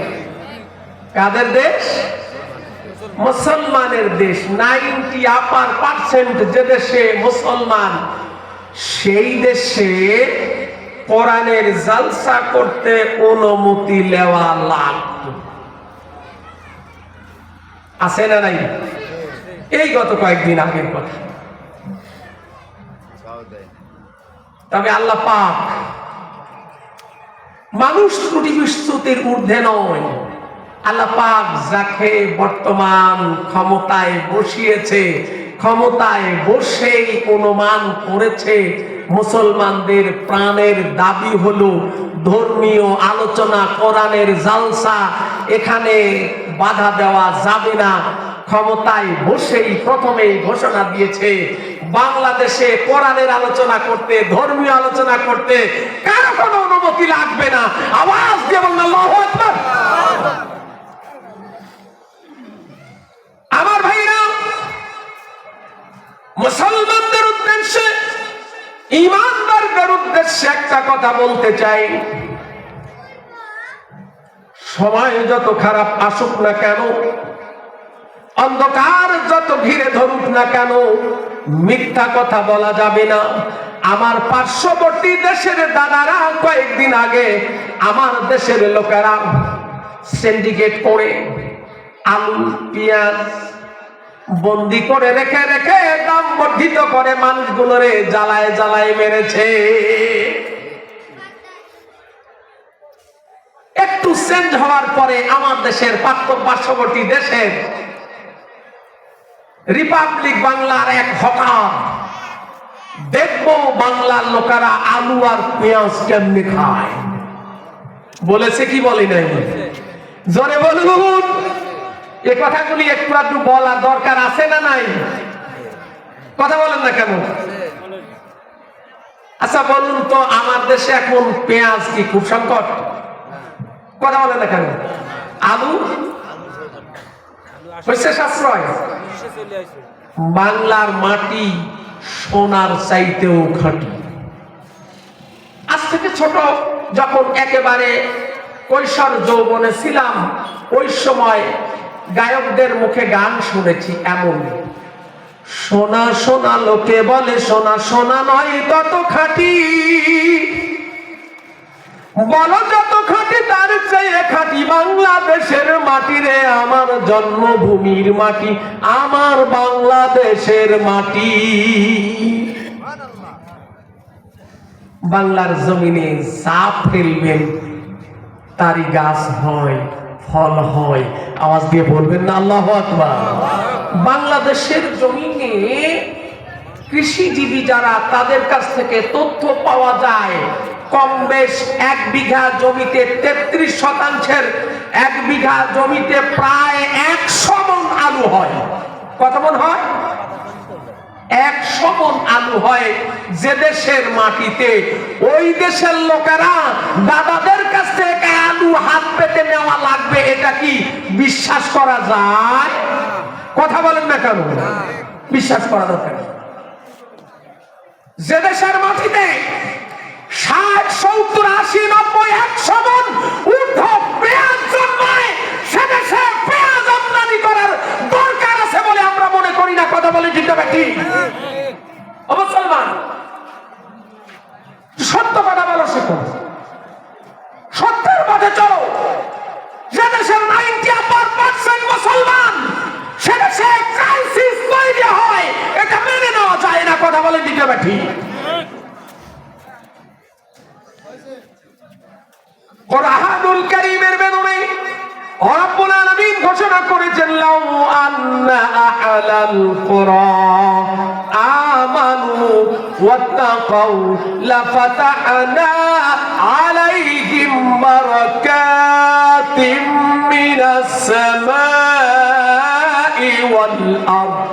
কাদের দেশ? মুসলমানের দেশ। 90% যে দেশে মুসলমান, সেই দেশে কোরআনের জালসা করতে অনুমতি নেওয়া লাগতো। আছে না নাই? এই গত কয়েকদিন আগের কথা। তবে আল্লাহ পাক মানুষ ত্রুটি বিস্তুতির ঊর্ধ্বে নয়। আল্লাহ পাক যাকে বর্তমান ক্ষমতায় বসিয়েছে, ক্ষমতায় বসেই অনুমান করেছে মুসলমানদের প্রাণের দাবি হলো ধর্মীয় আলোচনা, কোরআনের জালসা, এখানে বাধা দেওয়া যাবে না। ক্ষমতায় বসেই প্রথমেই ঘোষণা দিয়েছে বাংলাদেশে কোরআনের আলোচনা করতে, ধর্মীয় আলোচনা করতে কারো কোনো অনুমতি লাগবে না। আওয়াজ দিয়ে বলুন আল্লাহু আকবার। আমার ভাইরা, মুসলমানদের উদ্দেশ্যে, ঈমানদারদের উদ্দেশ্যে একটা কথা বলতে চাই। সময় যত খারাপ আসুক না কেন, অন্ধকার যত ঘিরে ধরুক না কেন, মিথ্যা কথা বলা যাবে না। আমার পার্শ্ববর্তী দেশের দাদারা কয়েকদিন আগে আমার দেশের লোকেরা সিন্ডিকেট করে আলু পেঁয়াজ বন্দি করে রেখে রেখে দাম বর্ধিত করে মানুষগুলোরে জ্বালায় জ্বালায় মেরেছে। একটু চেঞ্জ হওয়ার পরে আমার দেশের পার্শ্ববর্তী দেশের রিপাবলিক বাংলার এক হকার, দেখবো বাংলার লোকেরা আলু আর পেঁয়াজ কেমনি খায়। বলেছে কি বলে নাই? জোরে বলুন। এ কথাগুলি একটু একটু বলা দরকার আছে না নাই? কথা বলেন না কেন? আচ্ছা বলুন তো, আমার দেশে এখন পেঁয়াজ কি খুব সংকট? কথা বলেন না কেন? আলু হচ্ছে সাশ্রয়। বাংলার মাটি সোনার চাইতেও খাঁটি। আজ থেকে ছোট যখন একেবারে কৈশোর যৌবনে ছিলাম, ওই সময় গায়কদের মুখে গান শুনেছি এমন, সোনা সোনা লোকে বলে সোনা সোনা নয় তত খাঁটি, বলো যত খাঁটি তার চেয়ে খাঁটি বাংলাদেশের মাটি রে, আমার জন্মভূমির মাটি, আমার বাংলাদেশের মাটি। বাংলার জমিনে যা ফেলবেন তারই গাছ হয়, ফল হয়। আওয়াজ দিয়ে বলবেন না আল্লাহু আকবার। বাংলাদেশের জমিনে কৃষিজীবী যারা, তাদের কাছ থেকে তথ্য পাওয়া যায় কম বেশ 1 বিঘা জমিতে 33% 1 বিঘা জমিতে প্রায় 100 মণ আলু হয়। কত মণ হয়? 100 মণ আলু হয়। যে দেশের মাটিতে ওই দেশের লোকেরা দাদাদের কাছ থেকে আলু হাত পেতে নেওয়া লাগবে, এটা কি বিশ্বাস করা যায়? কথা বলেন না কেন? বিশ্বাস করা দরকার। যে দেশের মাটিতে 60, 70, 80, 90, 100 মণ ঊর্ধ্ব পেঁয়াজ জন্মায়, সে দেশে পেঁয়াজ আমদানি করার দরকার আছে বলে আমরা মনে করি না। কথা বলে ঠিক না ঠিক? মুসলমান সত্য কথা বলো, শেখো, সত্যের পথে চলো। যে দেশের 90% মুসলমান, সে দেশে ক্রাইসিস তৈরি হয়, এটা মেনে নেওয়া যায় না। কথা বলে ঠিক না ঠিক? কোরআনুল কারীমের বেদনে রব্বুল আলামিন ঘোষণা করেছেন, লাউ আন্না আহলাল কুরা আমানু ওয়াত্তাকাউ লাফাতাহনা আলাইহিম বারাকাতিম মিনাস সামাই ওয়াল আরদ।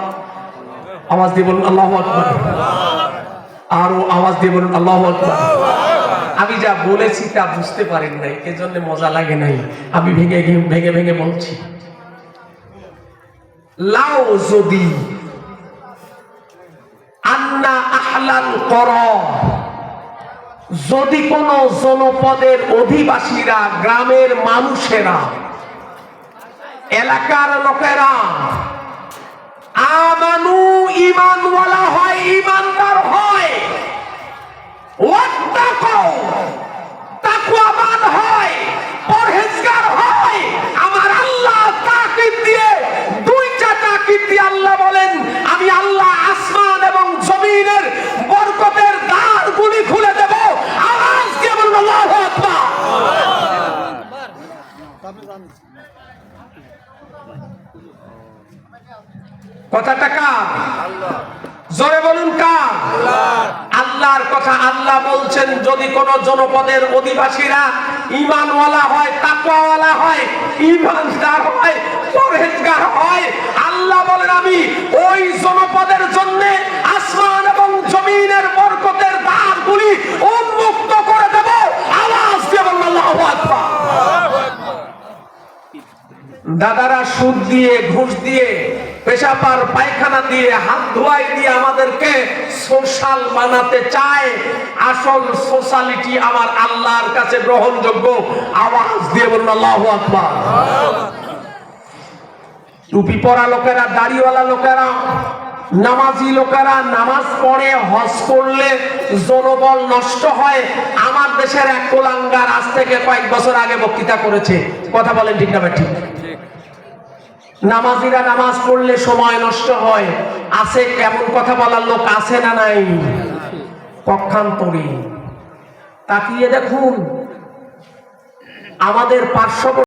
আওয়াজ দিয়ে বলুন আল্লাহু আকবার। আরো আওয়াজ দিয়ে বলুন আল্লাহু আকবার। আমি যা বলেছি তা বুঝতে পারেন নাই, এজন্য মজা লাগে নাই, আমি ভেঙে ভেঙে ভেঙে বলছি। লাও যদি আন্না আহলাল কুরা, যদি কোন জনপদের অধিবাসীরা, গ্রামের মানুষেরা, এলাকার লোকেরা আমানু ঈমানওয়ালা হয়, ঈমানদার হয়, ওয়াত্তাকাউ তাকওয়াবান হয়, পরহেজগার হয়, আমার আল্লাহ তাকিদ দিয়ে, দুইটা তাকিদ দিয়ে আল্লাহ বলেন, আমি আল্লাহ আসমান এবং জমিনের বরকতের দ্বারগুলি খুলে দেব। আওয়াজ দিয়ে বলুন আল্লাহু আকবার। কথাটা কার? জোরে বলুন কার? আল্লাহর কথা। আল্লাহ বলছেন, যদি কোন জনপদের অধিবাসীরা ঈমানওয়ালা হয়, তাকওয়াওয়ালা হয়, ঈমানদার হয়, পরহেজগার হয়, আল্লাহ বলেন আমি ওই জনপদের জন্য আসমান এবং জমিনের বরকতের দ্বারগুলি উন্মুক্ত করে দেব। আওয়াজ দিয়ে বলুন আল্লাহু আকবার। দাদারা সুদ দিয়ে, ঘুষ দিয়ে পেশাব পায়খানা দিয়ে হাত ধোয়াই দিয়ে আমাদেরকে সোশ্যাল বানাতে চায়। আসল সোশ্যালিটি আমার আল্লাহর কাছে গ্রহণযোগ্য। আওয়াজ দিয়ে বলুন আল্লাহু আকবার। টুপি পরা লোকেরা, দাড়িওয়ালা লোকেরা, নামাজি লোকেরা নামাজ পড়ে, হজ করলে জনবল নষ্ট হয়। আমার দেশের এক কুলাঙ্গার আজ থেকে কয়েক বছর আগে বক্তৃতা করেছে, কথা বলেন ঠিক না ঠিক? নামাজিরা নামাজ পড়লে সময় নষ্ট হয়। আছে কেমন কথা বলার লোক আছে না নাই? পক্ষান্তরে তাকিয়ে দেখুন আমাদের পার্শ্ববর্তী